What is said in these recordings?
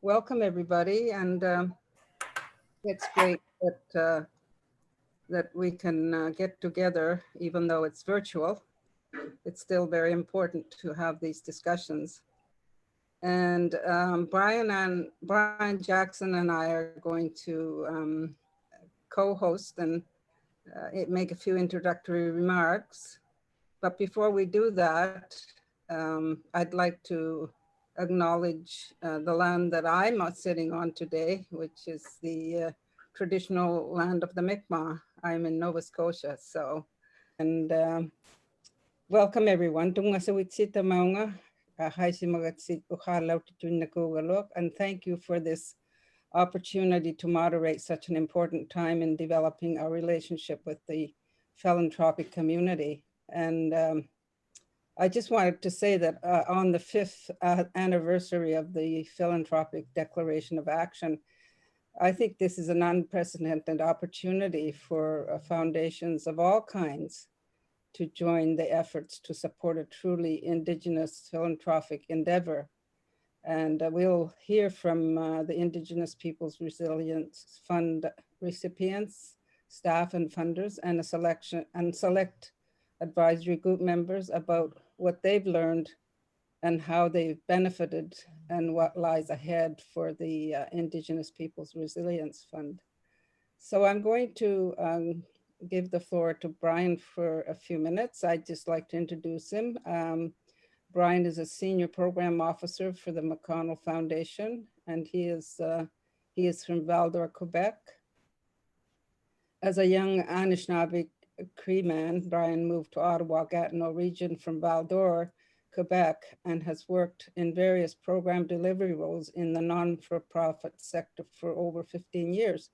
welcome everybody, and it's great that we can get together, even though it's virtual. It's still very important to have these discussions. And Brian Jackson and I are going to co-host and make a few introductory remarks. But before we do that, I'd like to acknowledge the land that I'm sitting on today, which is the traditional land of the Mi'kmaq. I'm in Nova Scotia, and welcome everyone. And thank you for this opportunity to moderate such an important time in developing our relationship with the philanthropic community. And I just wanted to say that on the 5th anniversary of the Philanthropic Declaration of Action, I think this is an unprecedented opportunity for foundations of all kinds to join the efforts to support a truly Indigenous philanthropic endeavor. And we'll hear from the Indigenous Peoples Resilience Fund recipients, staff and funders, and select advisory group members about what they've learned and how they've benefited and what lies ahead for the Indigenous Peoples Resilience Fund. So I'm going to give the floor to Brian for a few minutes. I'd just like to introduce him. Brian is a senior program officer for the McConnell Foundation, and he is from Val-d'Or, Quebec. As a young Anishinaabe Cree man, Brian moved to Ottawa-Gatineau region from Val-d'Or, Quebec, and has worked in various program delivery roles in the non-for-profit sector for over 15 years.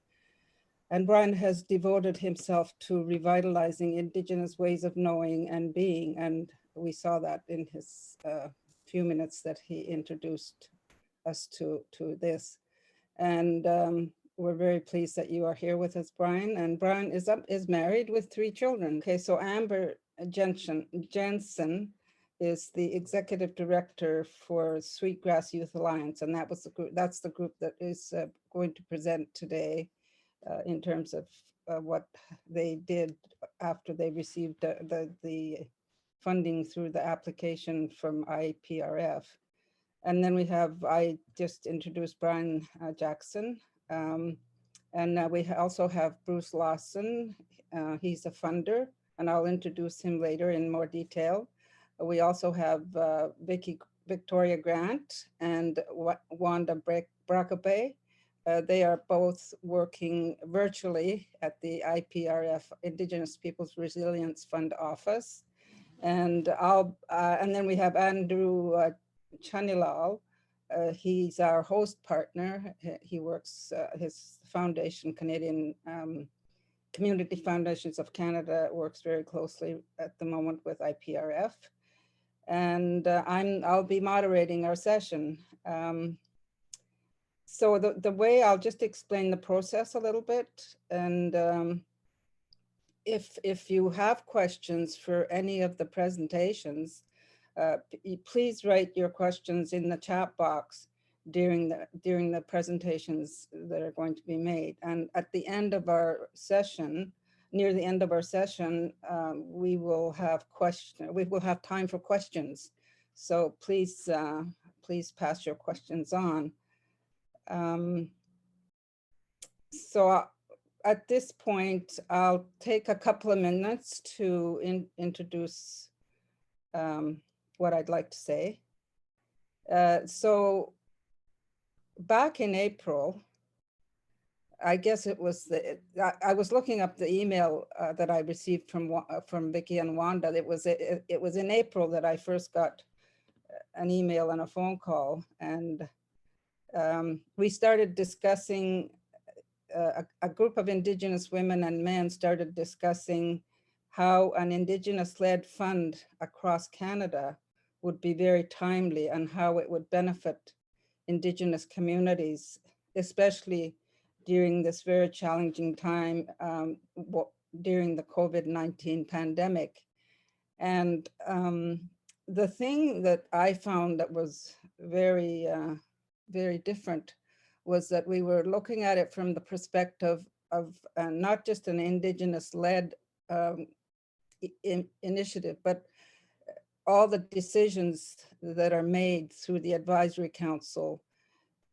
And Brian has devoted himself to revitalizing Indigenous ways of knowing and being, and we saw that in his few minutes that he introduced us to this. And we're very pleased that you are here with us, Brian. And Brian is married with 3 children. Okay, so Amber Jensen is the executive director for Sweetgrass Youth Alliance, and that's the group that is going to present today in terms of what they did after they received the funding through the application from IPRF. And then I just introduced Brian Jackson. And we also have Bruce Lawson. He's a funder, and I'll introduce him later in more detail. We also have Victoria Grant and Wanda Brackabe. They are both working virtually at the IPRF, Indigenous Peoples Resilience Fund office. And then we have Andrew Chanilal. He's our host partner. He works, his foundation, Canadian Community Foundations of Canada, works very closely at the moment with IPRF. And I'll be moderating our session. So the way, I'll just explain the process a little bit. And if you have questions for any of the presentations, please write your questions in the chat box during the presentations that are going to be made. And at the end of our session, near the end of our session, we will have time for questions. So please pass your questions on. So at this point, I'll take a couple of minutes to introduce what I'd like to say. So back in April, I guess it was I was looking up the email that I received from Vicky and Wanda. It was in April that I first got an email and a phone call, and we started discussing. A group of Indigenous women and men started discussing how an Indigenous-led fund across Canada would be very timely and how it would benefit Indigenous communities, especially during this very challenging time during the COVID-19 pandemic. And the thing that I found that was very, very different was that we were looking at it from the perspective of not just an Indigenous-led initiative, but all the decisions that are made through the advisory council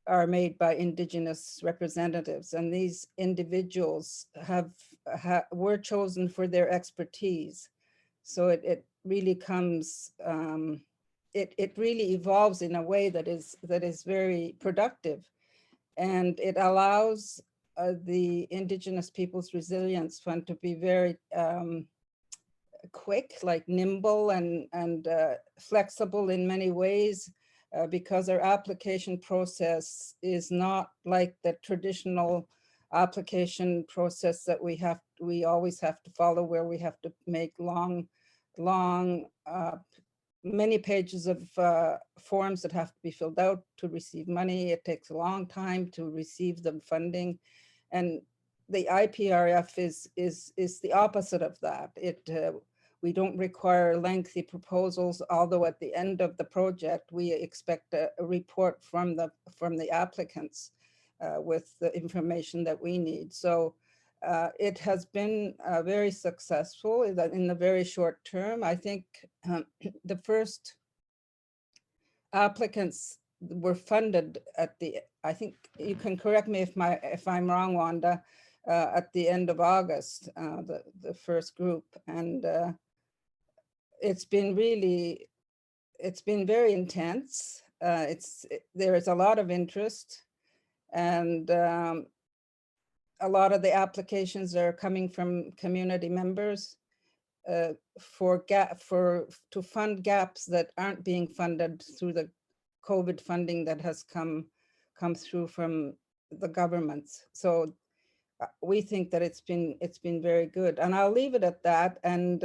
are made by Indigenous representatives, and these individuals were chosen for their expertise. So it really comes, it really evolves in a way that is very productive, and it allows the Indigenous Peoples Resilience Fund to be very quick, like nimble and flexible in many ways, because our application process is not like the traditional application process that we always have to follow, where we have to make long, many pages of forms that have to be filled out to receive money. It takes a long time to receive the funding. And the IPRF is the opposite of that. We don't require lengthy proposals, although at the end of the project, we expect a report from the applicants with the information that we need. So it has been very successful in the very short term. I think the first applicants were funded at I think you can correct me if I'm wrong, Wanda, at the end of August, the first group. And it's been very intense. There is a lot of interest, and a lot of the applications are coming from community members to fund gaps that aren't being funded through the COVID funding that has come through from the governments. So we think that it's been very good, and I'll leave it at that. And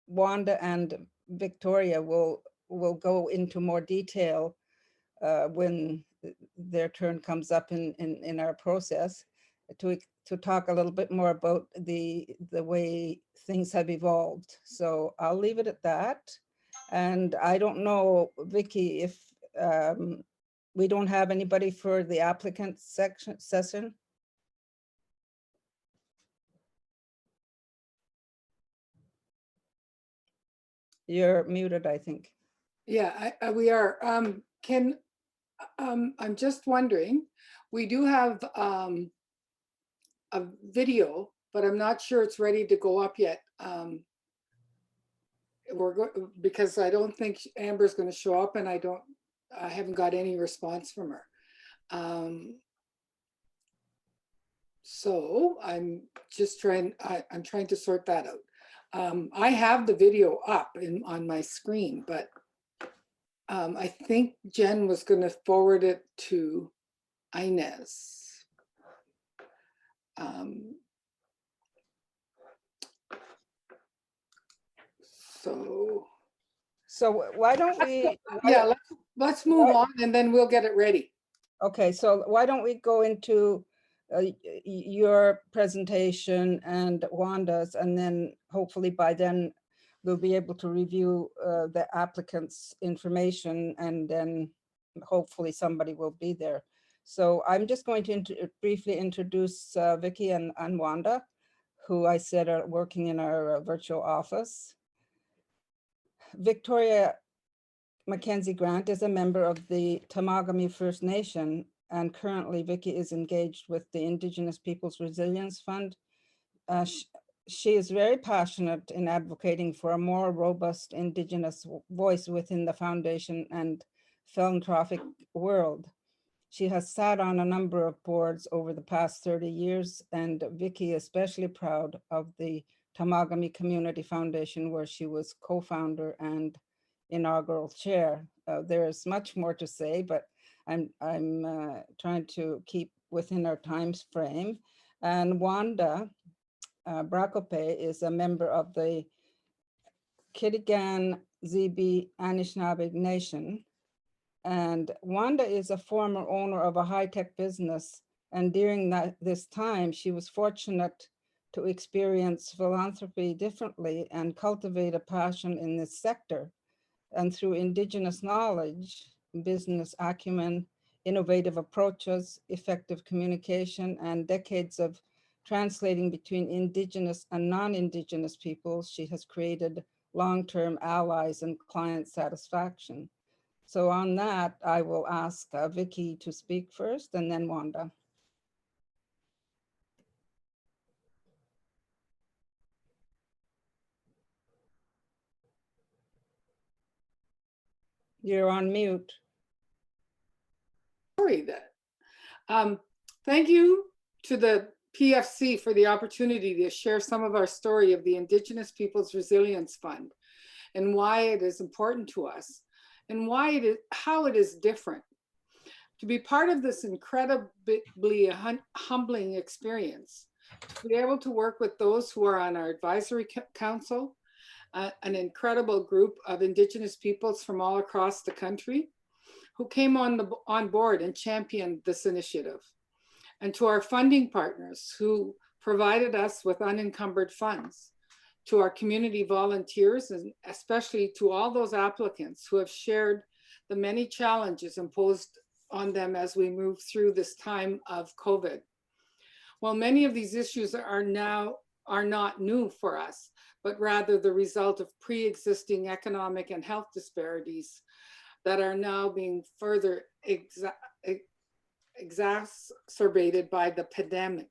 Wanda and Victoria will go into more detail when their turn comes up in our process to talk a little bit more about the way things have evolved. So I'll leave it at that. And I don't know, Vicky, if we don't have anybody for the applicant session. You're muted, I think. Yeah, we are. I'm just wondering, we do have a video, but I'm not sure it's ready to go up yet. Because I don't think Amber's going to show up, and I haven't got any response from her. So I'm just trying to sort that out. I have the video up on my screen, but I think Jen was going to forward it to Inez. So why don't we? Yeah, let's move on, and then we'll get it ready. Okay, so why don't we go into your presentation and Wanda's, and then hopefully by then we'll be able to review the applicant's information, and then hopefully somebody will be there. So I'm just going to briefly introduce Vicky and Wanda, who I said are working in our virtual office. Victoria Mackenzie Grant is a member of the Tamagami First Nation, and currently Vicky is engaged with the Indigenous Peoples Resilience Fund. She is very passionate in advocating for a more robust Indigenous voice within the foundation and philanthropic world. She has sat on a number of boards over the past 30 years, and Vicky is especially proud of the Tamagami Community Foundation, where she was co-founder and inaugural chair. There's much more to say, but I'm trying to keep within our time frame. And Wanda Bracope is a member of the Kitigan Zibi Anishinaabe Nation. And Wanda is a former owner of a high-tech business. And during this time, she was fortunate to experience philanthropy differently and cultivate a passion in this sector. And through Indigenous knowledge, business acumen, innovative approaches, effective communication, and decades of translating between Indigenous and non-Indigenous peoples, she has created long-term allies and client satisfaction. So on that, I will ask Vicky to speak first and then Wanda. You're on mute. Sorry that. Thank you to the PFC for the opportunity to share some of our story of the Indigenous Peoples Resilience Fund and why it is important to us and how it is different. To be part of this incredibly humbling experience, to be able to work with those who are on our advisory council, an incredible group of Indigenous peoples from all across the country who came on board and championed this initiative, and to our funding partners who provided us with unencumbered funds, to our community volunteers, and especially to all those applicants who have shared the many challenges imposed on them as we move through this time of COVID. While many of these issues are not new for us, but rather the result of pre-existing economic and health disparities that are now being further exacerbated by the pandemic.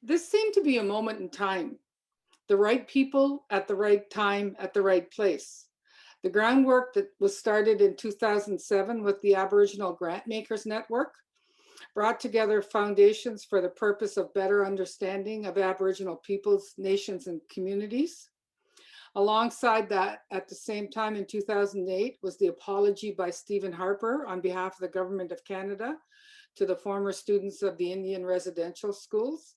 This seemed to be a moment in time, the right people at the right time at the right place. The groundwork that was started in 2007 with the Aboriginal Grantmakers Network brought together foundations for the purpose of better understanding of Aboriginal peoples, nations, and communities. Alongside that, at the same time in 2008, was the apology by Stephen Harper on behalf of the Government of Canada to the former students of the Indian residential schools.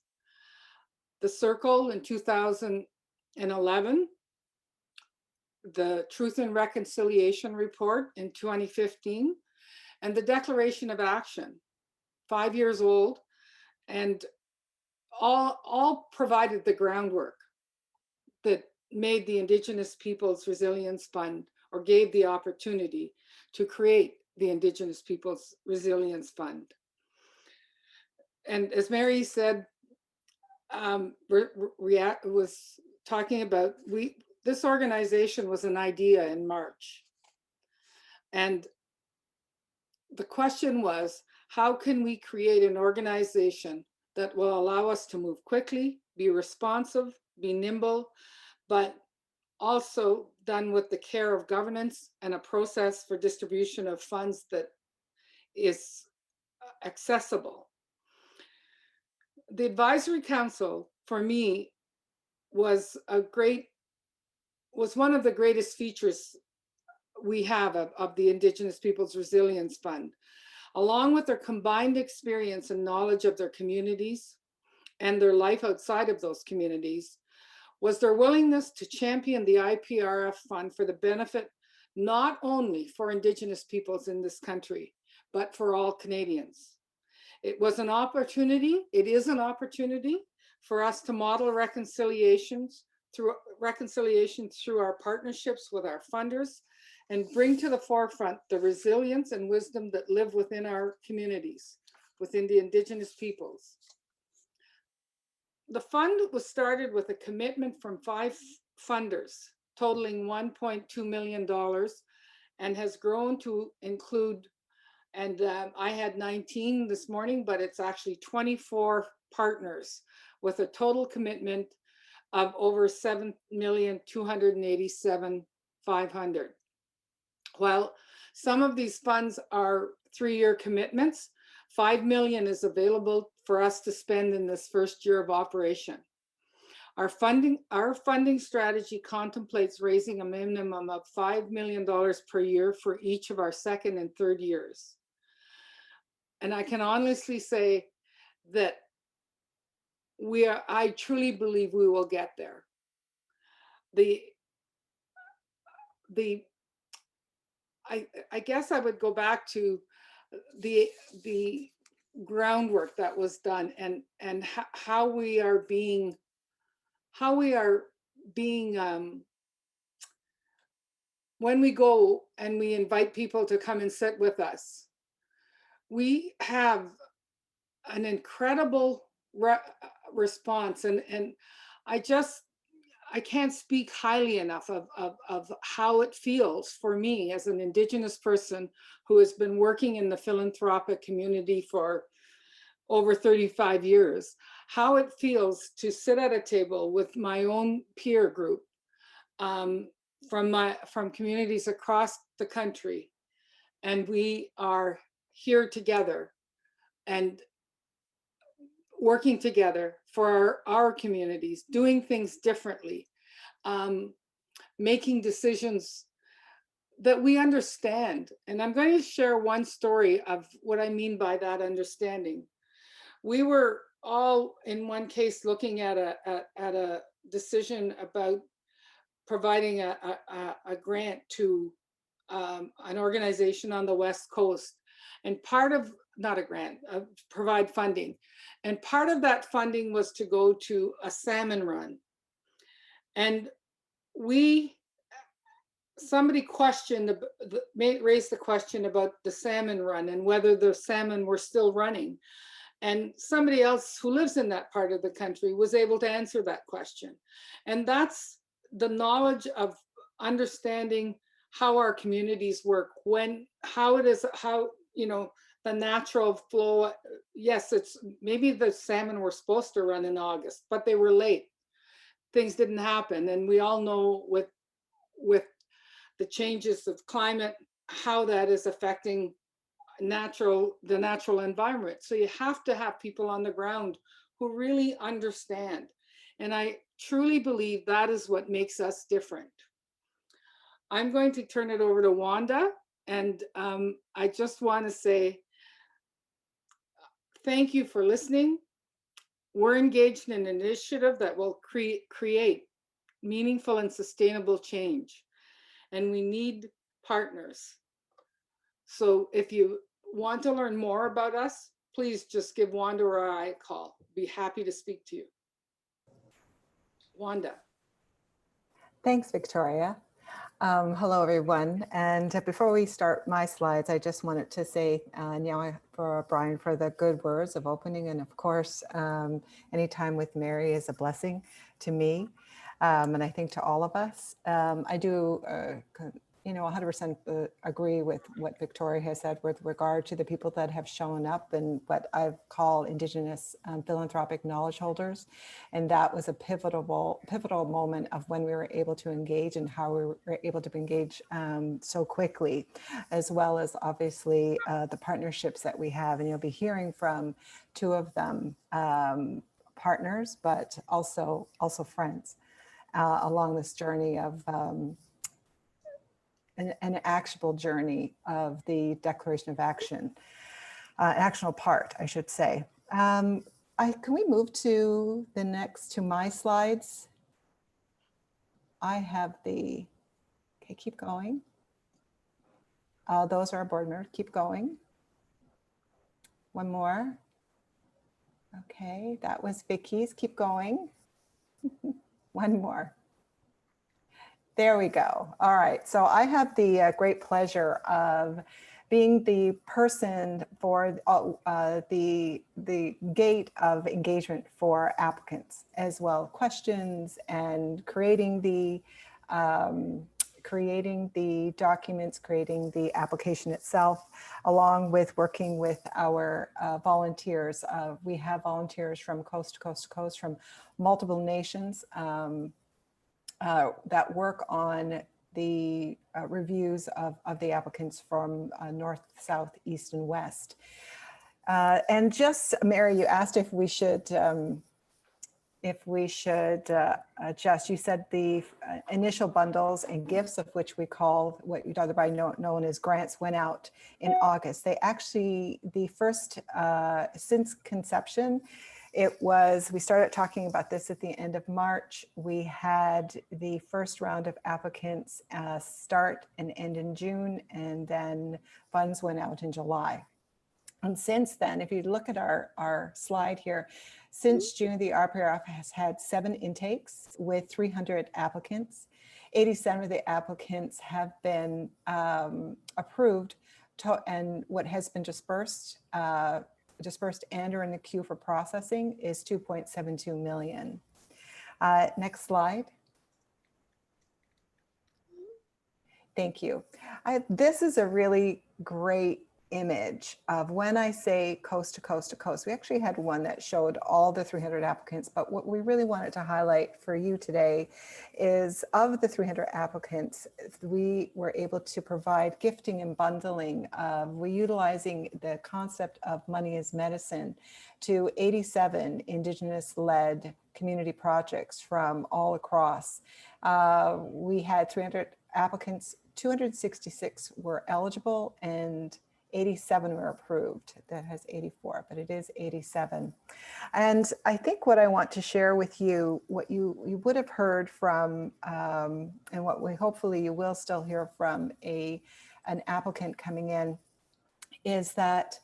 The Circle in 2011, the Truth and Reconciliation Report in 2015, and the Declaration of Action, 5 years old, and all provided the groundwork that made the Indigenous Peoples Resilience Fund, or gave the opportunity to create the Indigenous Peoples Resilience Fund. And as Mary said, was talking about, this organization was an idea in March. And the question was, how can we create an organization that will allow us to move quickly, be responsive, be nimble, but also done with the care of governance and a process for distribution of funds that is accessible. The advisory council for me was one of the greatest features we have of the Indigenous Peoples Resilience Fund, along with their combined experience and knowledge of their communities and their life outside of those communities, was their willingness to champion the IPRF fund for the benefit not only for Indigenous peoples in this country, but for all Canadians. It was an opportunity, it is an opportunity for us to model reconciliation through our partnerships with our funders and bring to the forefront the resilience and wisdom that live within our communities, within the Indigenous peoples. The fund was started with a commitment from 5 funders, totaling $1.2 million, and has grown to include, and I had 19 this morning, but it's actually 24 partners with a total commitment of over $7,287,500. While some of these funds are 3-year commitments, $5 million is available for us to spend in this first year of operation. Our funding strategy contemplates raising a minimum of $5 million per year for each of our second and third years. And I can honestly say that I truly believe we will get there. I guess I would go back to the groundwork that was done and how we are being when we go and we invite people to come and sit with us, we have an incredible response, and I can't speak highly enough of how it feels for me as an Indigenous person who has been working in the philanthropic community for over 35 years, how it feels to sit at a table with my own peer group from communities across the country, and we are here together and working together for our communities, doing things differently, making decisions that we understand. And I'm going to share one story of what I mean by that understanding. We were all in one case looking at a decision about providing a grant to an organization on the West Coast. And part of, not a grant, provide funding. And part of that funding was to go to a salmon run. And somebody questioned, raised the question about the salmon run and whether the salmon were still running. And somebody else who lives in that part of the country was able to answer that question. And that's the knowledge of understanding how our communities work, how the natural flow. Yes, it's maybe the salmon were supposed to run in August, but they were late. Things didn't happen. And we all know with the changes of climate, how that is affecting the natural environment. So you have to have people on the ground who really understand. And I truly believe that is what makes us different. I'm going to turn it over to Wanda. And I just want to say, thank you for listening. We're engaged in an initiative that will create meaningful and sustainable change. And we need partners. So if you want to learn more about us, please just give Wanda or I a call. Be happy to speak to you. Wanda. Thanks, Victoria. Hello, everyone. And before we start my slides, I just wanted to say for Brian for the good words of opening. And of course, any time with Mary is a blessing to me. And I think to all of us. I do 100% agree with what Victoria has said with regard to the people that have shown up and what I've called Indigenous philanthropic knowledge holders. And that was a pivotal moment of when we were able to engage and how we were able to engage so quickly, as well as obviously the partnerships that we have. And you'll be hearing from two of them, partners, but also friends along this journey of an actionable journey of the Declaration of Action, actionable part, I should say. Can we move to my slides? I have okay, keep going. Those are our board members, keep going. One more. Okay, that was Vicky's, keep going. One more. There we go. All right. So I have the great pleasure of being the person for the gate of engagement for applicants as well, questions and creating the documents, creating the application itself, along with working with our volunteers. We have volunteers from coast to coast to coast from multiple nations. That work on the reviews of the applicants from north, south, east, and west. And just, Mary, you asked if we should adjust. You said the initial bundles and gifts, of which we call what you'd otherwise known as grants, went out in August. They actually, the first, since conception, we started talking about this at the end of March. We had the first round of applicants start and end in June, and then funds went out in July. And since then, if you look at our slide here, since June, the IPRF has had 7 intakes with 300 applicants. 87 of the applicants have been approved and what has been dispersed and are in the queue for processing is 2.72 million. Next slide. Thank you. This is a really great image of when I say coast to coast to coast. We actually had one that showed all the 300 applicants, but what we really wanted to highlight for you today is of the 300 applicants, we were able to provide gifting and bundling. We're utilizing the concept of money as medicine to 87 Indigenous-led community projects from all across. We had 300 applicants, 266 were eligible and 87 were approved. That has 84, but it is 87. And I think what I want to share with you, what you would have heard from, and what we hopefully you will still hear from an applicant coming in, is that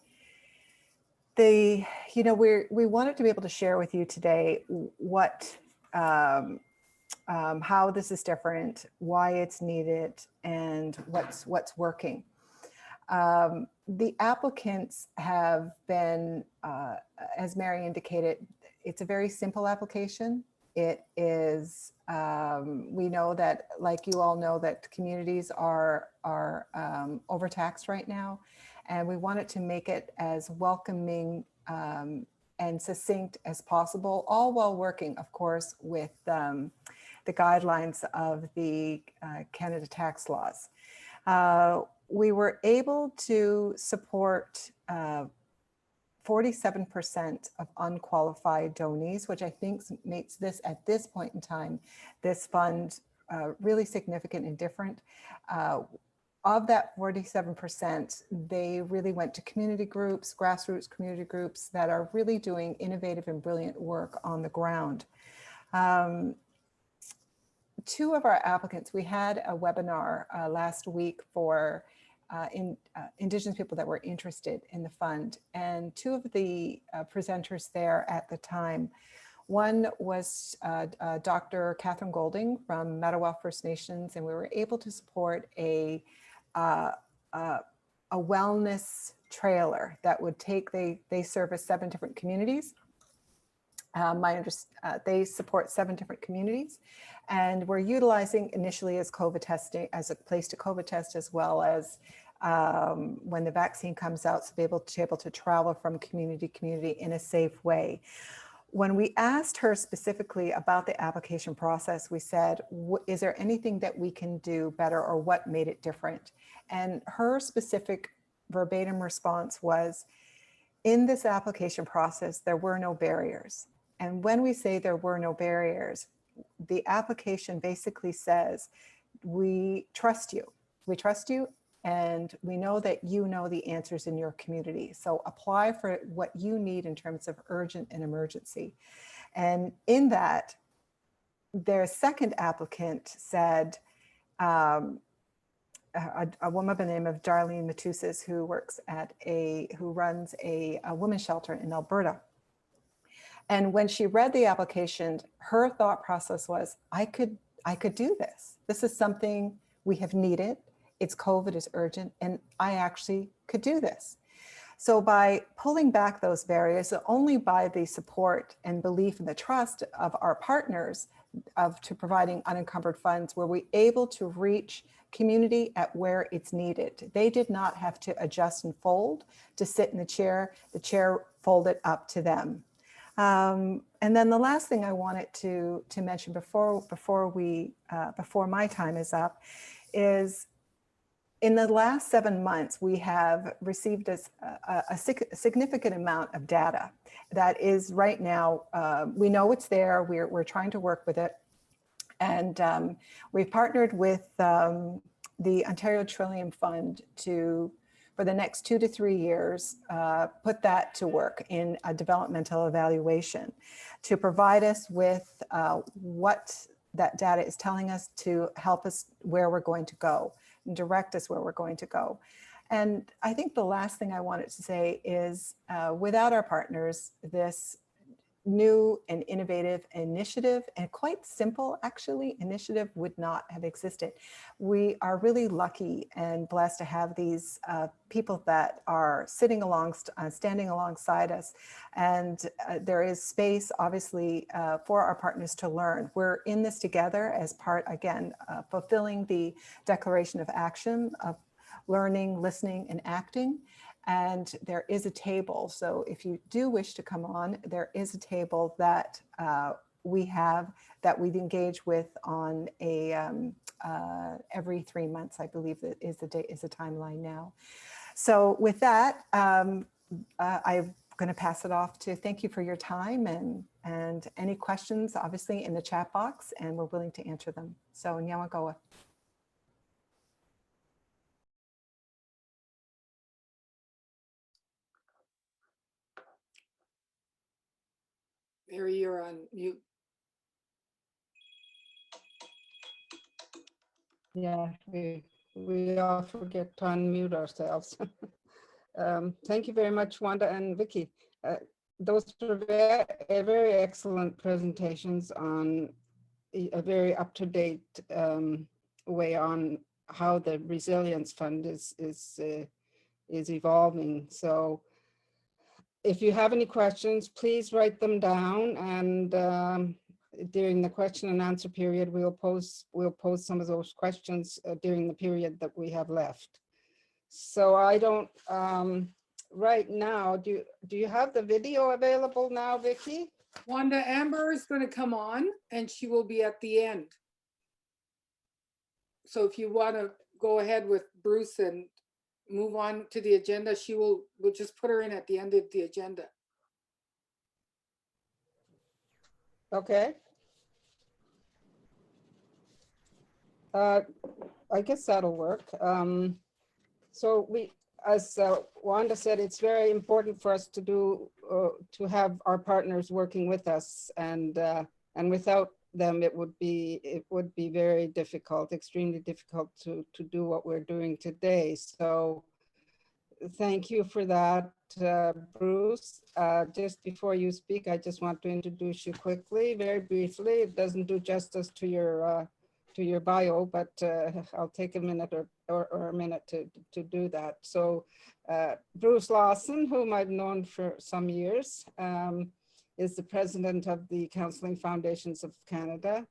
we wanted to be able to share with you today what, how this is different, why it's needed, and what's working. The applicants have been, as Mary indicated, it's a very simple application. It is, we know that, like you all know, that communities are overtaxed right now, and we wanted to make it as welcoming and succinct as possible, all while working, of course, with the guidelines of the Canada tax laws. We were able to support 47% of unqualified donees, which I think makes this, at this point in time, this fund really significant and different. Of that 47%, they really went to community groups, grassroots community groups that are really doing innovative and brilliant work on the ground. Two of our applicants, we had a webinar last week for Indigenous people that were interested in the fund. And two of the presenters there at the time, one was Dr. Catherine Golding from Mattawa First Nations, and we were able to support a wellness trailer that would take, they service 7 different communities. They support 7 different communities, and we're utilizing initially as COVID testing, as a place to COVID test, as well as when the vaccine comes out, so be able to travel from community to community in a safe way. When we asked her specifically about the application process, we said, is there anything that we can do better, or what made it different? And her specific verbatim response was, in this application process, there were no barriers. And when we say there were no barriers, the application basically says, we trust you. We trust you, and we know that you know the answers in your community. So apply for what you need in terms of urgent and emergency. And in that, their second applicant said, a woman by the name of Darlene Matusis, who works at who runs a women's shelter in Alberta. And when she read the application, her thought process was, I could do this. This is something we have needed. It's COVID, it's urgent, and I actually could do this. So by pulling back those barriers, only by the support and belief and the trust of our partners to providing unencumbered funds, were we able to reach community at where it's needed. They did not have to adjust and fold to sit in the chair folded up to them. And then the last thing I wanted to mention before my time is up is, in the last 7 months, we have received a significant amount of data that is right now, we know it's there, we're trying to work with it. And we've partnered with the Ontario Trillium Fund for the next 2 to 3 years, put that to work in a developmental evaluation to provide us with what that data is telling us to help us where we're going to go, and direct us where we're going to go. And I think the last thing I wanted to say is, without our partners, this new and innovative initiative, and quite simple, actually, initiative would not have existed. We are really lucky and blessed to have these people that are standing alongside us. And there is space, obviously, for our partners to learn. We're in this together as part, again, fulfilling the declaration of action of learning, listening, and acting. And there is a table. So if you do wish to come on, there is a table that we have that we engage with on a every 3 months, I believe that is the timeline now. So with that, I'm going to pass it off to thank you for your time and any questions, obviously, in the chat box, and we're willing to answer them. So Nyawagoa. Mary, you're on mute. Yeah, we all forget to unmute ourselves. Thank you very much, Wanda and Vicky. Those were very excellent presentations on a very up-to-date way on how the Resilience Fund is evolving. So if you have any questions, please write them down, and during the question and answer period, we'll pose some of those questions during the period that we have left. So I don't, right now, do you have the video available now, Vicky? Wanda, Amber is going to come on and she will be at the end. So if you want to go ahead with Bruce and move on to the agenda, we'll just put her in at the end of the agenda. Okay. I guess that'll work. So as Wanda said, it's very important for us to have our partners working with us, and without them, it would be very difficult, extremely difficult to do what we're doing today. So thank you for that, Bruce. Just before you speak, I just want to introduce you quickly, very briefly. It doesn't do justice to your bio, but I'll take a minute or a minute to do that. So Bruce Lawson, whom I've known for some years, is the president of the Counseling Foundations of Canada.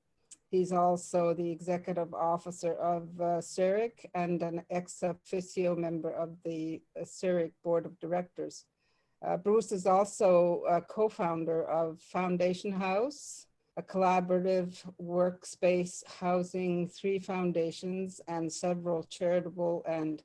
He's also the executive officer of CERIC and an ex officio member of the CERIC board of directors. Bruce is also a co-founder of Foundation House, a collaborative workspace housing 3 foundations and several charitable and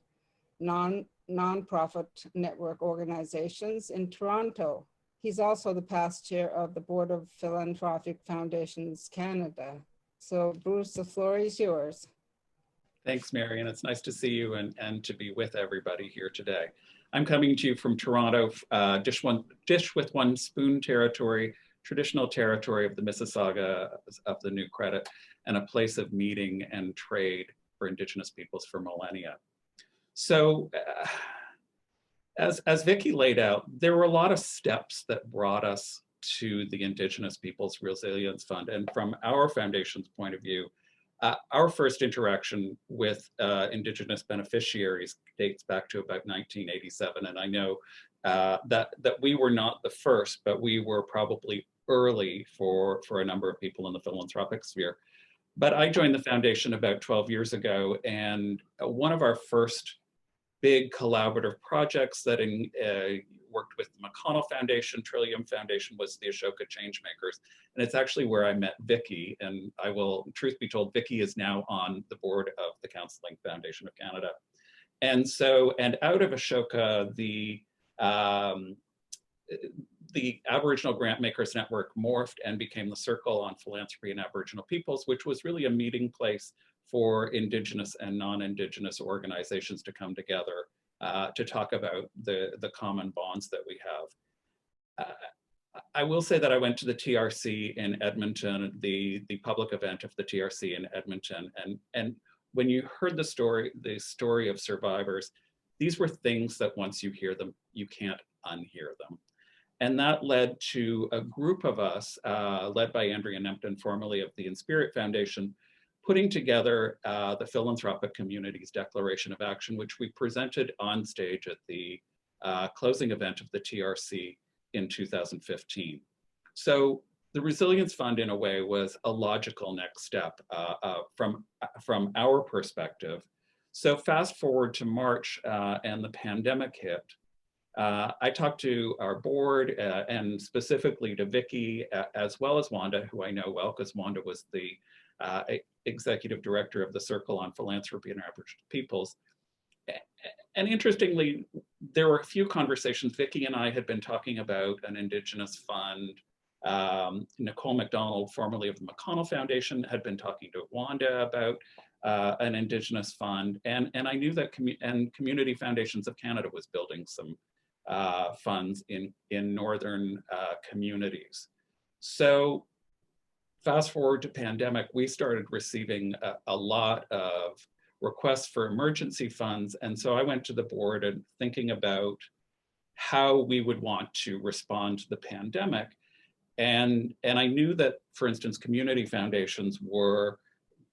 non-profit network organizations in Toronto. He's also the past chair of the Board of Philanthropic Foundations Canada. So Bruce, the floor is yours. Thanks, Mary, and it's nice to see you and to be with everybody here today. I'm coming to you from Toronto, dish with one spoon territory, traditional territory of the Mississauga of the New Credit, and a place of meeting and trade for Indigenous peoples for millennia. So as Vicky laid out, there were a lot of steps that brought us to the Indigenous Peoples Resilience Fund. And from our foundation's point of view, our first interaction with Indigenous beneficiaries dates back to about 1987. And I know that we were not the first, but we were probably early for a number of people in the philanthropic sphere. But I joined the foundation about 12 years ago, and one of our first big collaborative projects that worked with the McConnell Foundation, Trillium Foundation, was the Ashoka Changemakers. And it's actually where I met Vicky. And I will, truth be told, Vicky is now on the board of the Counseling Foundation of Canada. And so, and out of Ashoka, the Aboriginal Grantmakers Network morphed and became the Circle on Philanthropy and Aboriginal Peoples, which was really a meeting place for Indigenous and non-Indigenous organizations to come together to talk about the common bonds that we have. I will say that I went to the TRC in Edmonton, the public event of the TRC in Edmonton, and when you heard the story of survivors, these were things that once you hear them, you can't unhear them. And that led to a group of us, led by Andrea Nempton, formerly of the In Spirit Foundation, putting together the Philanthropic Communities Declaration of Action, which we presented on stage at the closing event of the TRC in 2015. So the Resilience Fund, in a way, was a logical next step from our perspective. So fast forward to March and the pandemic hit. I talked to our board and specifically to Vicki, as well as Wanda, who I know well, because Wanda was the executive director of the Circle on Philanthropy and Aboriginal Peoples. And interestingly, there were a few conversations. Vicki and I had been talking about an Indigenous fund. Nicole McDonald, formerly of the McConnell Foundation, had been talking to Wanda about an Indigenous fund. And I knew that Community Foundations of Canada was building some funds in northern communities. So fast forward to pandemic, we started receiving a lot of requests for emergency funds. And so I went to the board and thinking about how we would want to respond to the pandemic. And I knew that, for instance, community foundations were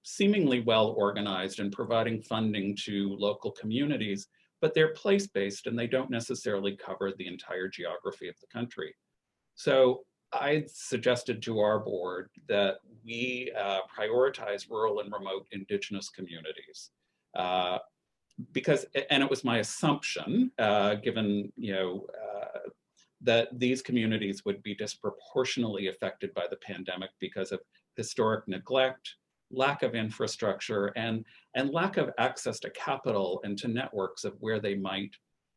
seemingly well organized and providing funding to local communities, but they're place-based and they don't necessarily cover the entire geography of the country. So I suggested to our board that we prioritize rural and remote Indigenous communities. Because, and it was my assumption, given, that these communities would be disproportionately affected by the pandemic because of historic neglect, lack of infrastructure, and lack of access to capital and to networks of where they might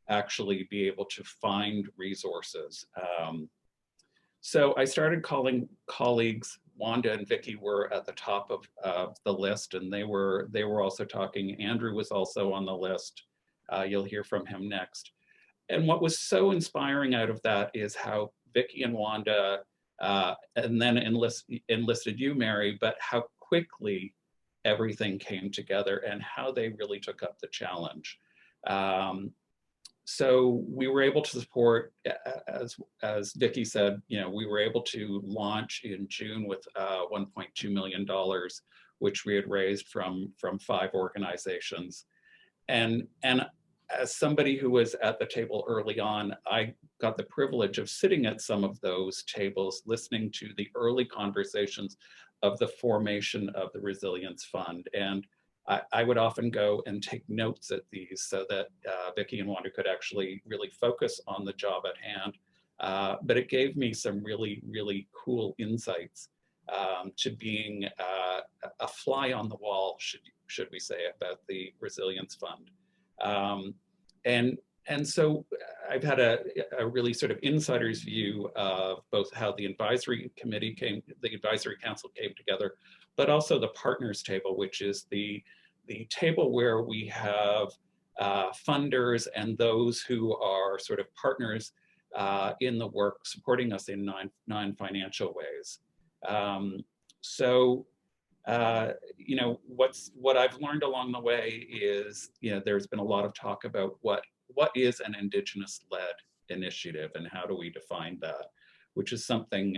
actually be able to find resources. So I started calling colleagues. Wanda and Vicki were at the top of the list, and they were also talking. Andrew was also on the list. You'll hear from him next. And what was so inspiring out of that is how Vicki and Wanda, and then enlisted you, Mary, but how quickly everything came together and how they really took up the challenge. So we were able to support, as Vicki said, we were able to launch in June with $1.2 million, which we had raised from 5 organizations. And as somebody who was at the table early on, I got the privilege of sitting at some of those tables, listening to the early conversations of the formation of the Resilience Fund. And I would often go and take notes at these so that Vicki and Wanda could actually really focus on the job at hand. But it gave me some really, really cool insights to being a fly on the wall, should we say, about the Resilience Fund. And so I've had a really sort of insider's view of both how the advisory council came together, but also the partners table, which is the table where we have funders and those who are sort of partners in the work, supporting us in non-financial ways. What I've learned along the way is, there's been a lot of talk about what is an Indigenous-led initiative and how do we define that, which is something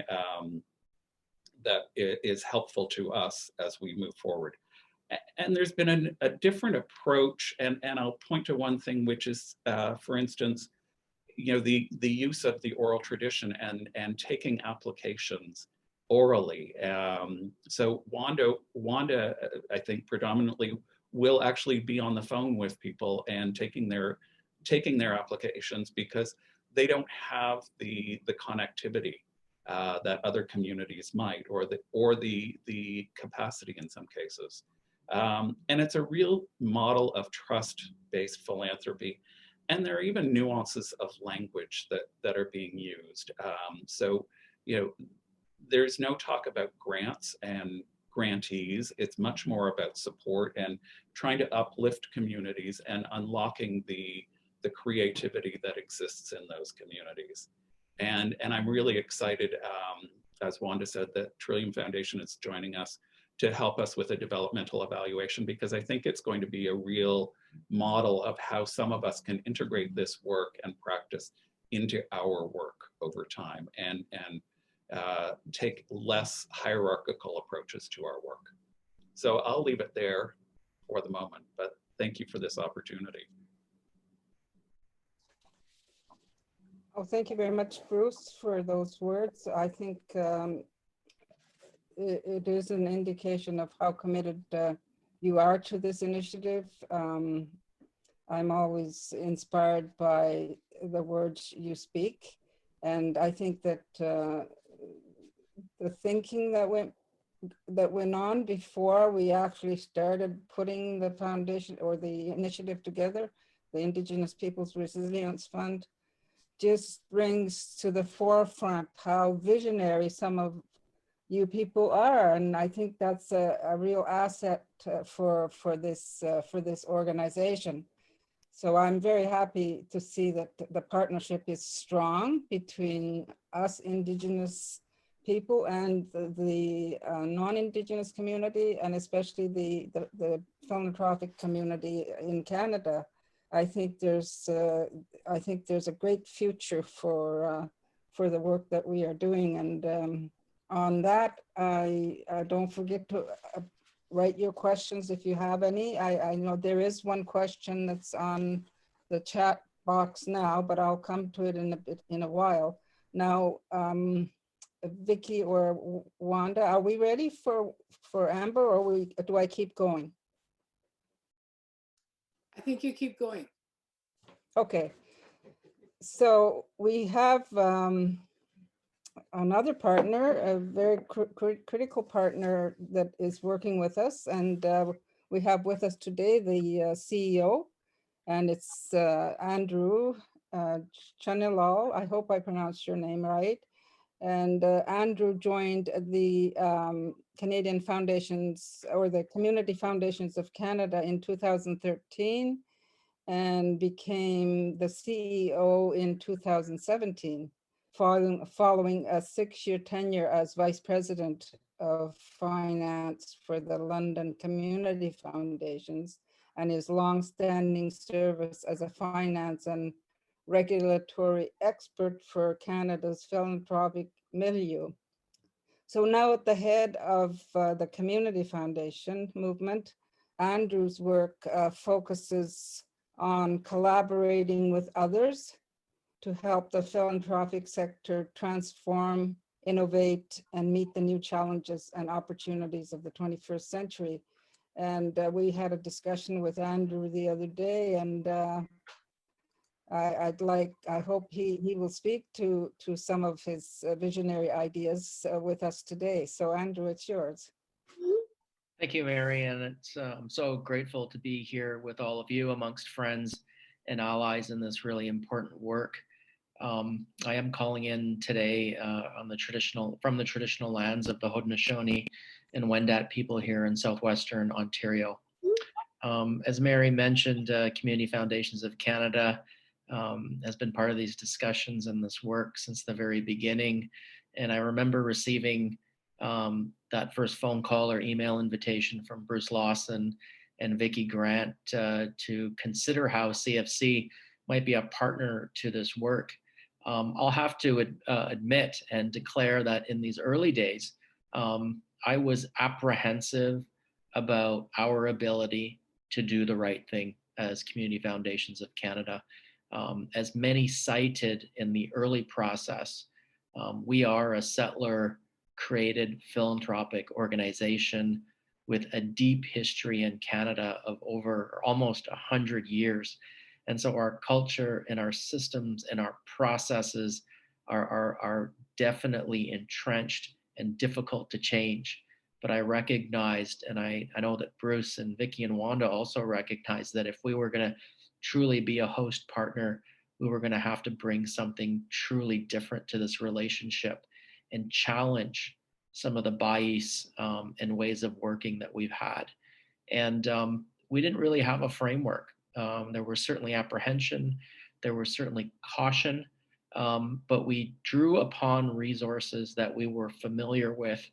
that is helpful to us as we move forward. And there's been a different approach, and I'll point to one thing, which is, for instance, the use of the oral tradition and taking applications orally. So Wanda, I think predominantly will actually be on the phone with people and taking their applications because they don't have the connectivity that other communities might, or the capacity in some cases. And it's a real model of trust-based philanthropy. And there are even nuances of language that are being used. There's no talk about grants and grantees. It's much more about support and trying to uplift communities and unlocking the creativity that exists in those communities. And I'm really excited, as Wanda said, that Trillium Foundation is joining us to help us with a developmental evaluation, because I think it's going to be a real model of how some of us can integrate this work and practice into our work. over time and take less hierarchical approaches to our work. So I'll leave it there for the moment, but thank you for this opportunity. Oh, thank you very much, Bruce, for those words. I think it is an indication of how committed you are to this initiative. I'm always inspired by the words you speak. And I think that the thinking that went on before we actually started putting the foundation or the initiative together, the Indigenous Peoples Resilience Fund, just brings to the forefront how visionary some of you people are. And I think that's a real asset for this organization. So I'm very happy to see that the partnership is strong between us Indigenous people and the non-Indigenous community, and especially the philanthropic community in Canada. I think there's a great future for the work that we are doing. And on that, I don't forget to write your questions if you have any. I know there is one question that's on the chat box now, but I'll come to it in a while. Now, Vicky or Wanda, are we ready for Amber, or do I keep going? I think you keep going. Okay. So we have another partner, a very critical partner that is working with us, and we have with us today the CEO, and it's Andrew Chanilal. I hope I pronounced your name right. And Andrew joined the Canadian Foundations, or the Community Foundations of Canada, in 2013 and became the CEO in 2017, following a 6-year tenure as Vice President of Finance for the London Community Foundations, and his long-standing service as a finance and regulatory expert for Canada's philanthropic milieu. So now at the head of the Community Foundation movement, Andrew's work focuses on collaborating with others to help the philanthropic sector transform, innovate, and meet the new challenges and opportunities of the 21st century. And we had a discussion with Andrew the other day, and I hope he will speak to some of his visionary ideas with us today. So Andrew, it's yours. Thank you, Mary, and I'm so grateful to be here with all of you amongst friends and allies in this really important work. I am calling in today from the traditional lands of the Haudenosaunee and Wendat people here in southwestern Ontario. As Mary mentioned, Community Foundations of Canada has been part of these discussions and this work since the very beginning. And I remember receiving that first phone call or email invitation from Bruce Lawson and Vicki Grant to consider how CFC might be a partner to this work. I'll have to admit and declare that in these early days, I was apprehensive about our ability to do the right thing as Community Foundations of Canada. As many cited in the early process, we are a settler-created philanthropic organization with a deep history in Canada of over almost 100 years. And so our culture and our systems and our processes are definitely entrenched and difficult to change. But I recognized, and I know that Bruce and Vicki and Wanda also recognized, that if we were going to truly be a host partner, we were going to have to bring something truly different to this relationship and challenge some of the bias and ways of working that we've had. And we didn't really have a framework. There was certainly apprehension, there was certainly caution, but we drew upon resources that we were familiar with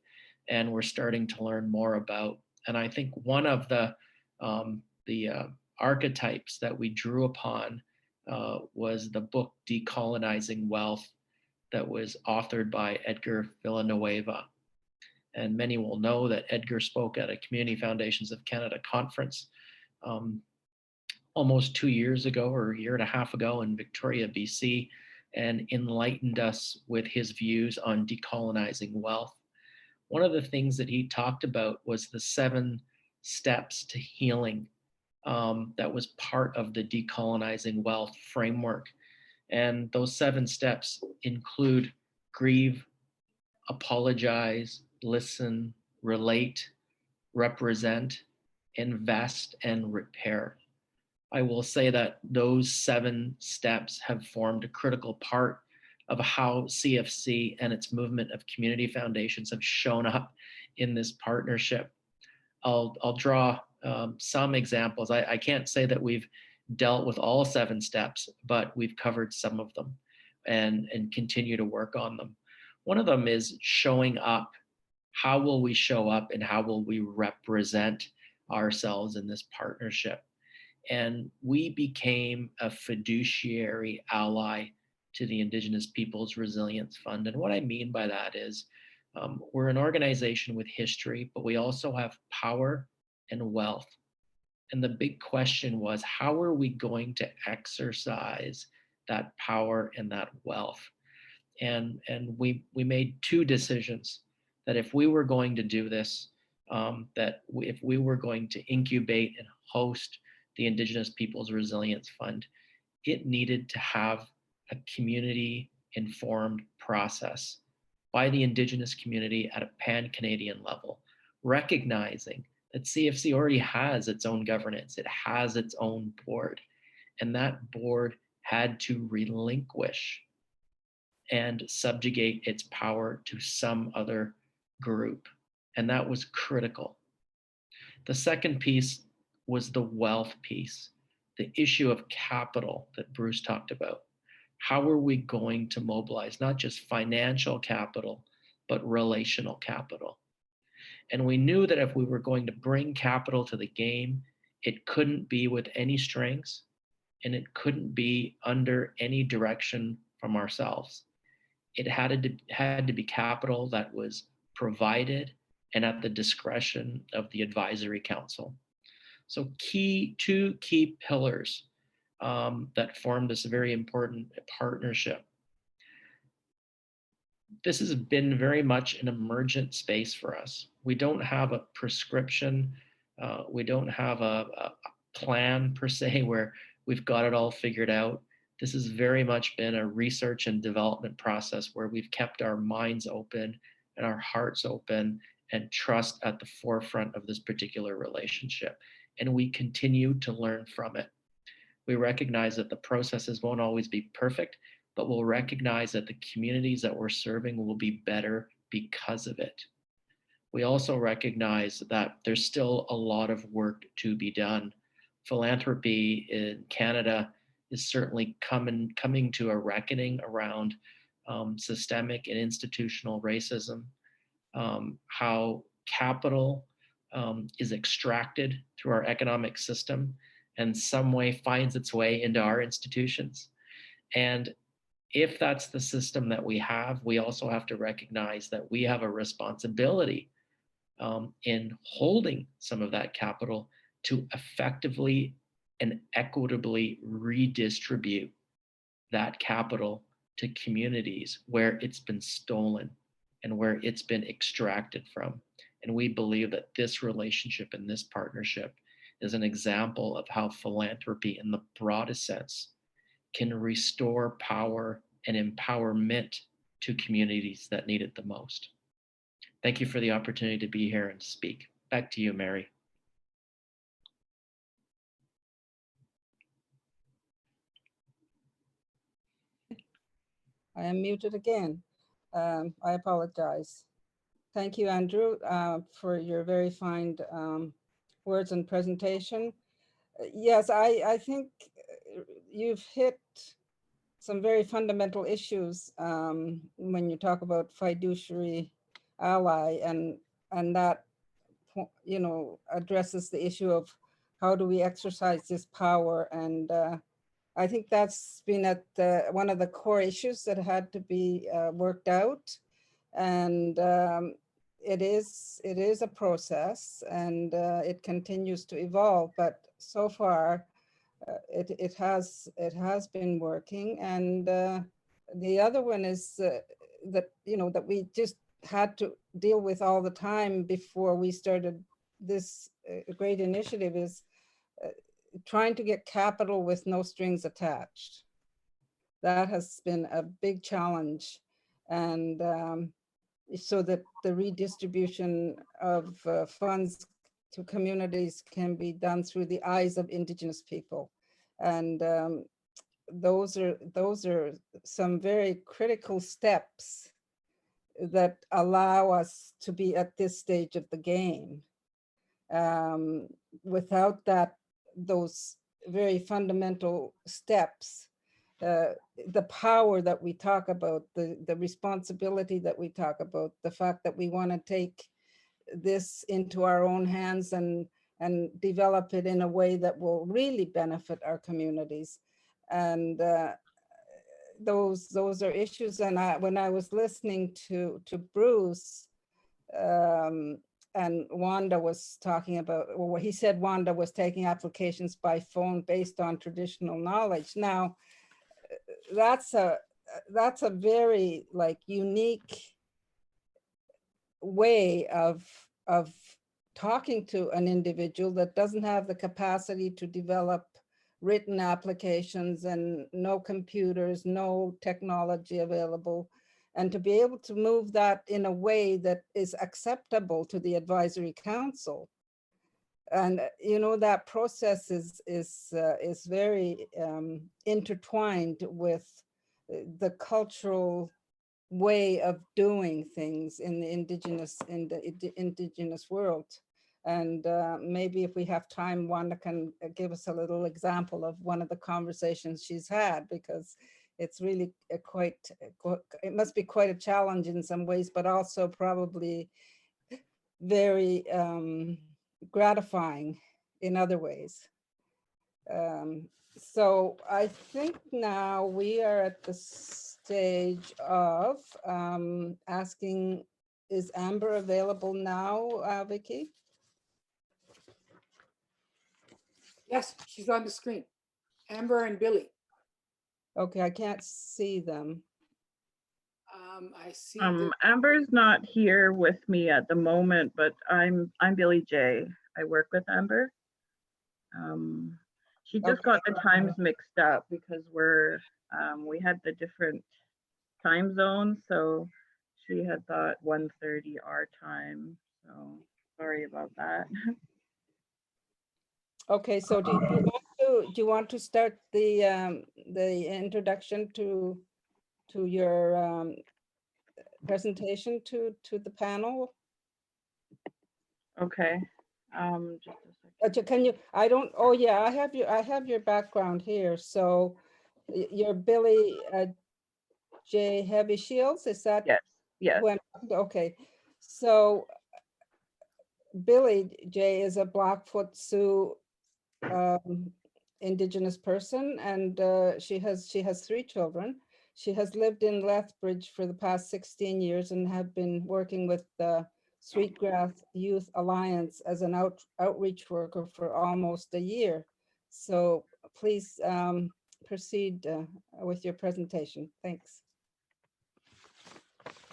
and we're starting to learn more about. And I think one of the archetypes that we drew upon was the book Decolonizing Wealth that was authored by Edgar Villanueva. And many will know that Edgar spoke at a Community Foundations of Canada conference almost 2 years ago or a year and a half ago in Victoria, BC, and enlightened us with his views on decolonizing wealth. One of the things that he talked about was the 7 steps to healing that was part of the decolonizing wealth framework. And those 7 steps include grieve, apologize, listen, relate, represent, invest, and repair. I will say that those 7 steps have formed a critical part of how CFC and its movement of community foundations have shown up in this partnership. I'll draw some examples. I can't say that we've dealt with all 7 steps, but we've covered some of them and continue to work on them. One of them is showing up. How will we show up and how will we represent ourselves in this partnership? And we became a fiduciary ally to the Indigenous Peoples Resilience Fund. And what I mean by that is we're an organization with history, but we also have power and wealth. And the big question was, how are we going to exercise that power and that wealth? And we made 2 decisions that if we were going to do this, if we were going to incubate and host the Indigenous Peoples Resilience Fund, it needed to have a community-informed process by the Indigenous community at a pan-Canadian level, recognizing that CFC already has its own governance, it has its own board, and that board had to relinquish and subjugate its power to some other group. And that was critical. The second piece was the wealth piece, the issue of capital that Bruce talked about. How are we going to mobilize not just financial capital, but relational capital? And we knew that if we were going to bring capital to the game, it couldn't be with any strings and it couldn't be under any direction from ourselves. It had to be capital that was provided and at the discretion of the advisory council. So 2 key pillars that formed this very important partnership. This has been very much an emergent space for us. We don't have a prescription. We don't have a plan per se where we've got it all figured out. This has very much been a research and development process where we've kept our minds open and our hearts open and trust at the forefront of this particular relationship. And we continue to learn from it. We recognize that the processes won't always be perfect, but we'll recognize that the communities that we're serving will be better because of it. We also recognize that there's still a lot of work to be done. Philanthropy in Canada is certainly coming to a reckoning around systemic and institutional racism, how capital is extracted through our economic system and some way finds its way into our institutions. And if that's the system that we have, we also have to recognize that we have a responsibility in holding some of that capital to effectively and equitably redistribute that capital to communities where it's been stolen and where it's been extracted from. And we believe that this relationship and this partnership is an example of how philanthropy in the broadest sense can restore power and empowerment to communities that need it the most. Thank you for the opportunity to be here and speak. Back to you, Mary. I am muted again. I apologize. Thank you, Andrew, for your very fine words and presentation. Yes, I think you've hit some very fundamental issues when you talk about fiduciary ally, and that, you know, addresses the issue of how do we exercise this power and I think that's been at one of the core issues that had to be worked out. And it is a process, and it continues to evolve, but so far it has been working. And the other one is that, you know, that we just had to deal with all the time before we started this great initiative is trying to get capital with no strings attached. That has been a big challenge. And so that the redistribution of funds to communities can be done through the eyes of Indigenous people. And those are some very critical steps that allow us to be at this stage of the game. Without those very fundamental steps, the power that we talk about, the responsibility that we talk about, the fact that we want to take this into our own hands and develop it in a way that will really benefit our communities. And those are issues. And when I was listening to Bruce, and Wanda was talking about, well, he said Wanda was taking applications by phone based on traditional knowledge. Now, that's a very like unique way of talking to an individual that doesn't have the capacity to develop written applications and no computers, no technology available, and to be able to move that in a way that is acceptable to the advisory council. And you know, that process is very intertwined with the cultural way of doing things in the indigenous world. And maybe if we have time, Wanda can give us a little example of one of the conversations she's had, because it's really it must be quite a challenge in some ways, but also probably very gratifying in other ways. So I think now we are at the stage of asking, is Amber available now, Vicky? Yes, she's on the screen. Amber and Billy. Okay, I can't see them. I see. Amber's not here with me at the moment, but I'm Billy J. I work with Amber. She just got the times mixed up because we had the different time zones, so she had thought 1:30 our time. So sorry about that. Okay, so do you want to start the introduction to your presentation to the panel? Okay. Just a second. Can you? I don't. Oh yeah, I have your background here. So you're Billy J. Heavy Shields. Is that? Yes. Yes. Okay. So Billy J. is a Blackfoot Sioux Indigenous person, and she has 3 children. She has lived in Lethbridge for the past 16 years and have been working with the Sweetgrass Youth Alliance as an outreach worker for almost a year. So please proceed with your presentation. Thanks.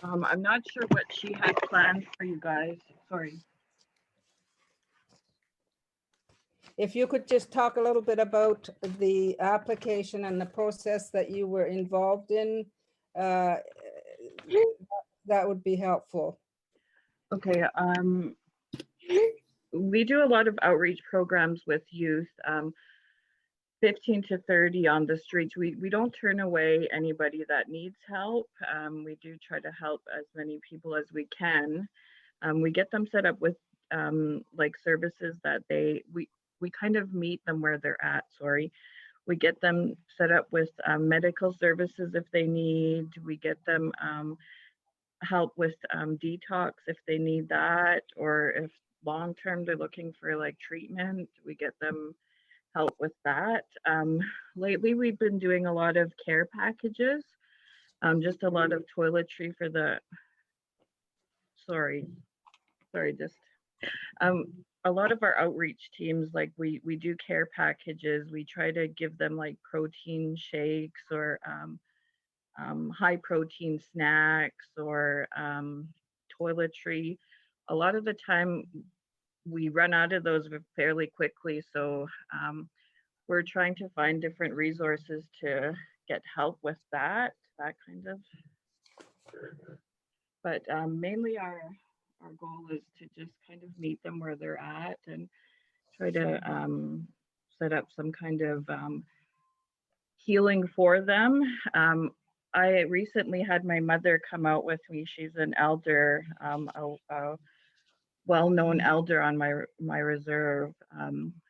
I'm not sure what she had planned for you guys. Sorry. If you could just talk a little bit about the application and the process that you were involved in, that would be helpful. Okay. We do a lot of outreach programs with youth, 15 to 30 on the streets. We don't turn away anybody that needs help. We do try to help as many people as we can. We get them set up with like services that we kind of meet them where they're at, sorry. We get them set up with medical services if they need. We get them help with detox if they need that, or if long-term they're looking for like treatment, we get them help with that. Lately, we've been doing a lot of care packages, just a lot of toiletry for the, sorry, just a lot of our outreach teams, like we do care packages. We try to give them like protein shakes or high protein snacks or toiletry. A lot of the time we run out of those fairly quickly. So we're trying to find different resources to get help with that kind of. But mainly our goal is to just kind of meet them where they're at and try to set up some kind of healing for them. I recently had my mother come out with me. She's an elder, a well-known elder on my reserve.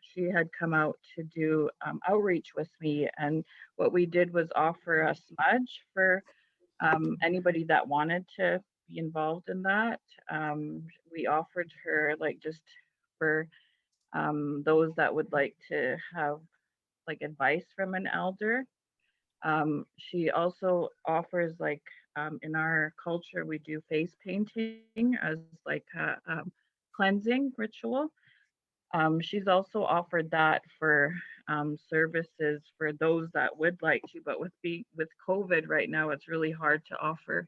She had come out to do outreach with me, and what we did was offer a smudge for anybody that wanted to be involved in that. We offered her like just for those that would like to have like advice from an elder. She also offers like in our culture, we do face painting as like a cleansing ritual. She's also offered that for services for those that would like to, but with COVID right now, it's really hard to offer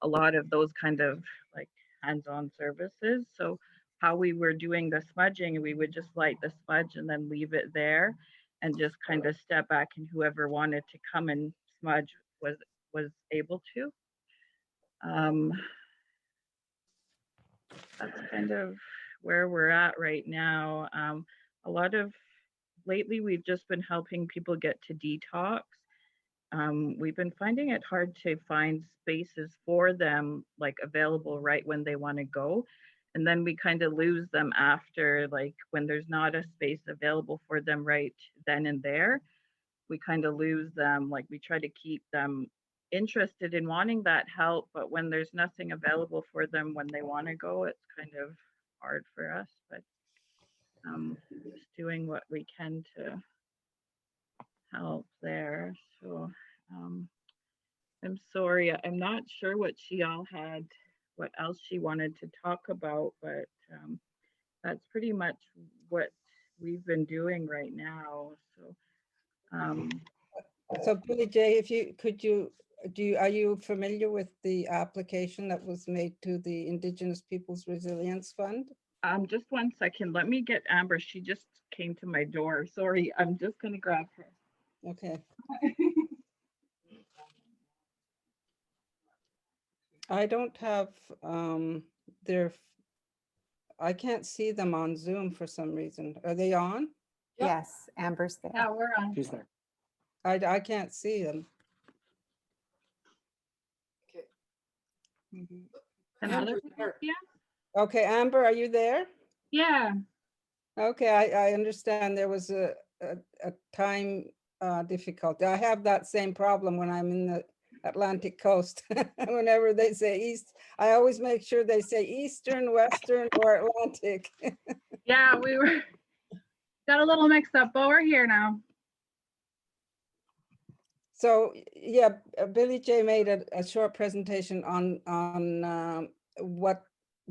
a lot of those kind of like hands-on services. So how we were doing the smudging, we would just light the smudge and then leave it there and just kind of step back, and whoever wanted to come and smudge was able to. That's kind of where we're at right now. A lot of lately we've just been helping people get to detox. We've been finding it hard to find spaces for them like available right when they want to go. And then we kind of lose them after, like when there's not a space available for them right then and there, we kind of lose them. Like we try to keep them interested in wanting that help, but when there's nothing available for them when they want to go, it's kind of hard for us. But just doing what we can to help there. So I'm sorry, I'm not sure what she all had, what else she wanted to talk about, but that's pretty much what we've been doing right now. So so Billy J, if you could are you familiar with the application that was made to the Indigenous Peoples Resilience Fund? just 1 second, let me get Amber. She just came to my door. Sorry, I'm just gonna grab her. Okay. I don't have I can't see them on Zoom for some reason. Are they on? Yep. Yes, Amber's there. Yeah, we're on. She's there. I can't see them. Okay. Another Amber's there. yeah. Okay, Amber, are you there? Yeah. Okay, I understand there was a time difficulty. I have that same problem when I'm in the Atlantic coast. Whenever they say east, I always make sure they say Eastern, Western, or Atlantic. Yeah, we were got a little mixed up, but we're here now. So yeah, Billy J made a short presentation on what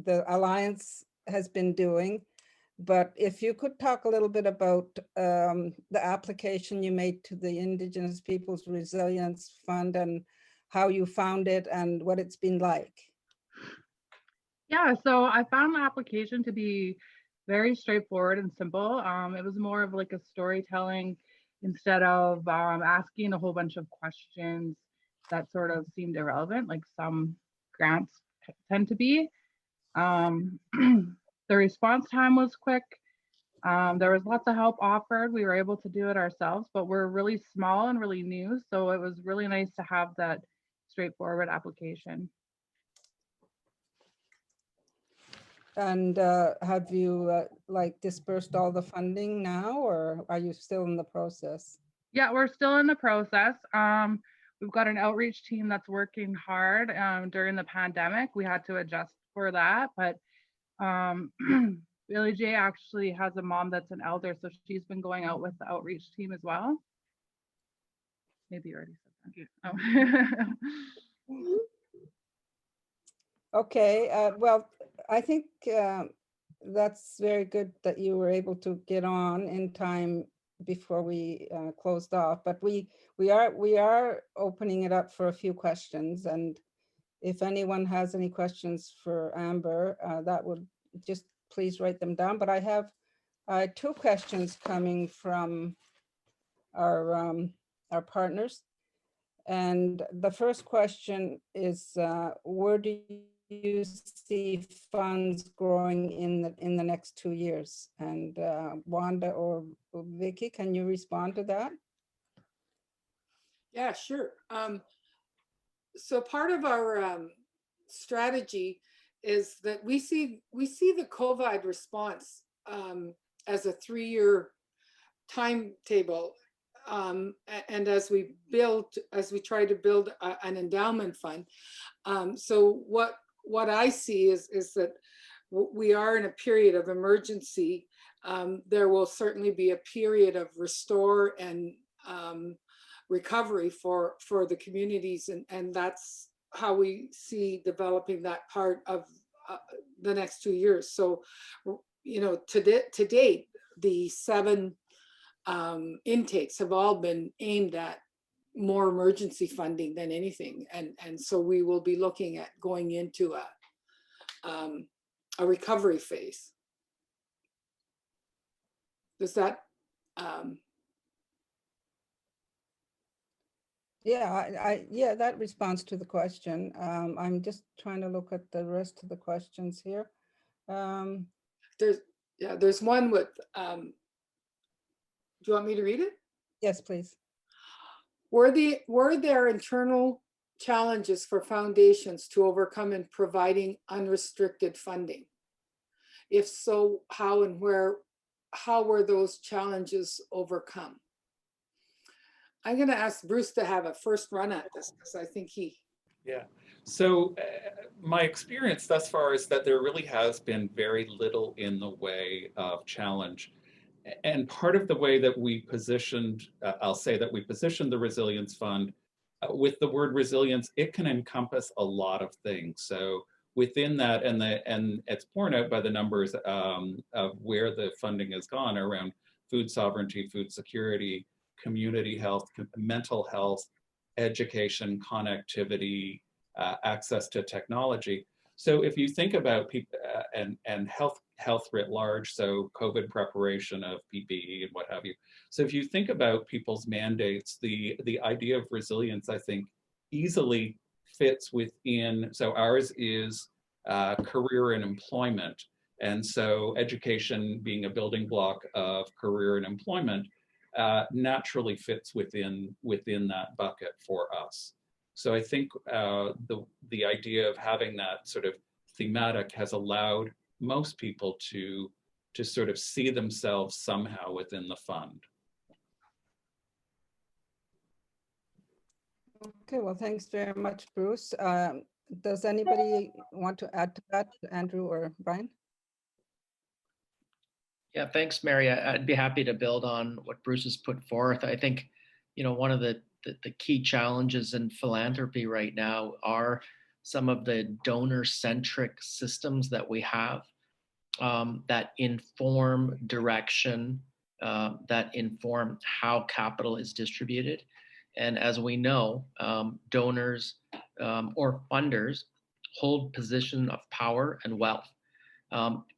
the Alliance has been doing. But if you could talk a little bit about the application you made to the Indigenous Peoples Resilience Fund and how you found it and what it's been like. Yeah, so I found the application to be very straightforward and simple. It was more of like a storytelling instead of asking a whole bunch of questions that sort of seemed irrelevant, like some grants tend to be. The response time was quick. There was lots of help offered. We were able to do it ourselves, but we're really small and really new. So it was really nice to have that straightforward application. And have you like dispersed all the funding now, or are you still in the process? Yeah, we're still in the process. We've got an outreach team that's working hard. During the pandemic, we had to adjust for that, but Billy J actually has a mom that's an elder, so she's been going out with the outreach team as well. Maybe you already said that. Oh. Okay, well, I think that's very good that you were able to get on in time before we closed off. But we are opening it up for a few questions, and if anyone has any questions for Amber, that would just please write them down. But I have two questions coming from our partners. And the first question is, where do you see funds growing in the next 2 years? And Wanda or Vicky, can you respond to that? Yeah, sure. So part of our strategy is that we see the COVID response as a 3-year timetable. And as we try to build an endowment fund. So what I see is that we are in a period of emergency. There will certainly be a period of restore and recovery for the communities, and that's how we see developing that part of the next 2 years. So, you know, to date, the 7 intakes have all been aimed at more emergency funding than anything, and so we will be looking at going into a recovery phase. Does that yeah, that responds to the question. I'm just trying to look at the rest of the questions here. there's one with do you want me to read it? Yes, please. Were there internal challenges for foundations to overcome in providing unrestricted funding? If so, how and how were those challenges overcome? I'm going to ask Bruce to have a first run at this because I think he. Yeah. So my experience thus far is that there really has been very little in the way of challenge. And part of the way that we positioned, I'll say that we positioned the Resilience Fund with the word resilience, it can encompass a lot of things. So within that, and it's borne out by the numbers of where the funding has gone around food sovereignty, food security, community health, mental health, education, connectivity, access to technology. So if you think about people and health writ large, so COVID preparation of PPE and what have you. So if you think about people's mandates, the idea of resilience, I think, easily fits within. So ours is career and employment, and so education being a building block of career and employment naturally fits within that bucket for us. So I think the idea of having that sort of thematic has allowed most people to sort of see themselves somehow within the fund. Okay, well, thanks very much, Bruce. Does anybody want to add to that, Andrew or Brian? Yeah, thanks, Mary. I'd be happy to build on what Bruce has put forth. I think, you know, one of the key challenges in philanthropy right now are some of the donor-centric systems that we have that inform direction, that inform how capital is distributed. And as we know, donors or funders hold position of power and wealth,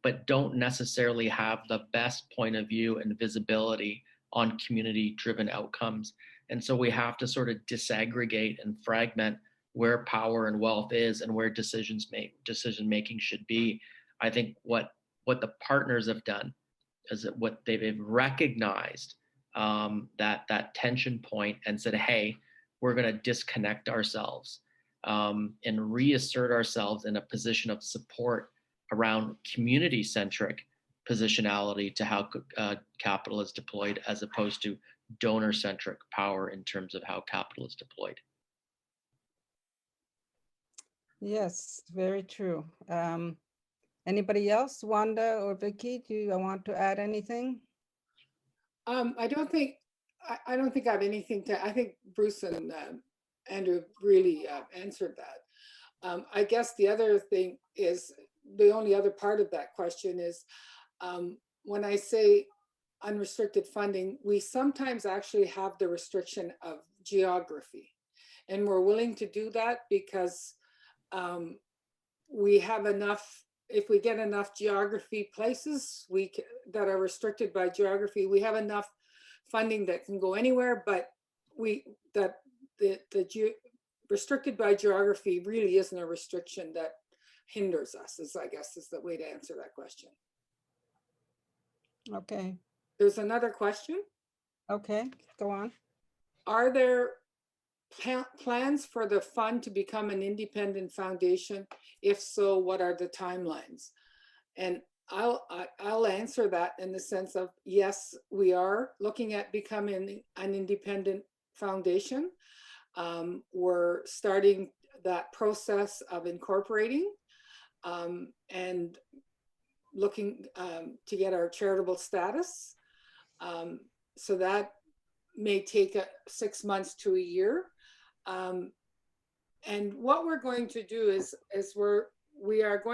but don't necessarily have the best point of view and visibility on community-driven outcomes. And so we have to sort of disaggregate and fragment where power and wealth is and where decision making should be. I think what the partners have done is that what they've recognized that tension point and said, hey, we're going to disconnect ourselves and reassert ourselves in a position of support around community-centric positionality to how capital is deployed, as opposed to donor-centric power in terms of how capital is deployed. Yes, very true. And Anybody else? Wanda or Vicky, do you want to add anything? I don't think I have anything to. I think Bruce and Andrew really answered that. I guess the other thing is, the only other part of that question is, when I say unrestricted funding, we sometimes actually have the restriction of geography, and we're willing to do that because we have enough. If we get enough geography places that are restricted by geography, we have enough funding that can go anywhere, but restricted by geography really isn't a restriction that hinders us, I guess is the way to answer that question. Okay, There's another question. okay, go on. Are there plans for the fund to become an independent foundation? If so, what are the timelines? And I'll answer that in the sense of, yes, we are looking at becoming an independent foundation. We're starting that process of incorporating and looking to get our charitable status. So that may take 6 months to a year. And what we're going to do is we hope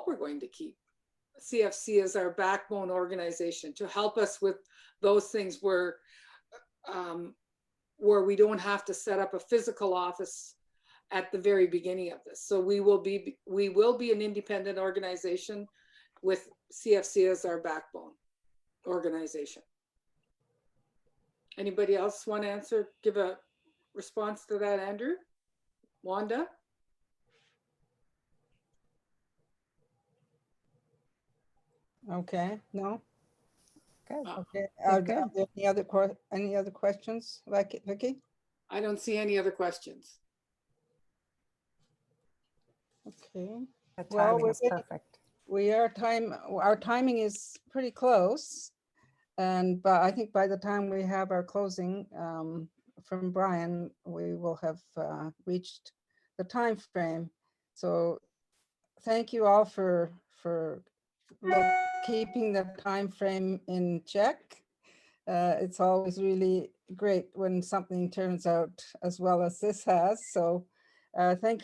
we're going to keep CFC as our backbone organization to help us with those things where we don't have to set up a physical office at the very beginning of this. So we will be an independent organization with CFC as our backbone organization. Anybody else want to give a response to that, Andrew? Wanda? Okay, no? Good. Okay, good. are there any other questions, Vicky? I don't see any other questions. Okay. The Well, timing is perfect. Our timing is pretty close. But I think by the time we have our closing from Brian, we will have reached the time frame. So thank you all for keeping the time frame in check. It's always really great when something turns out as well as this has. So thank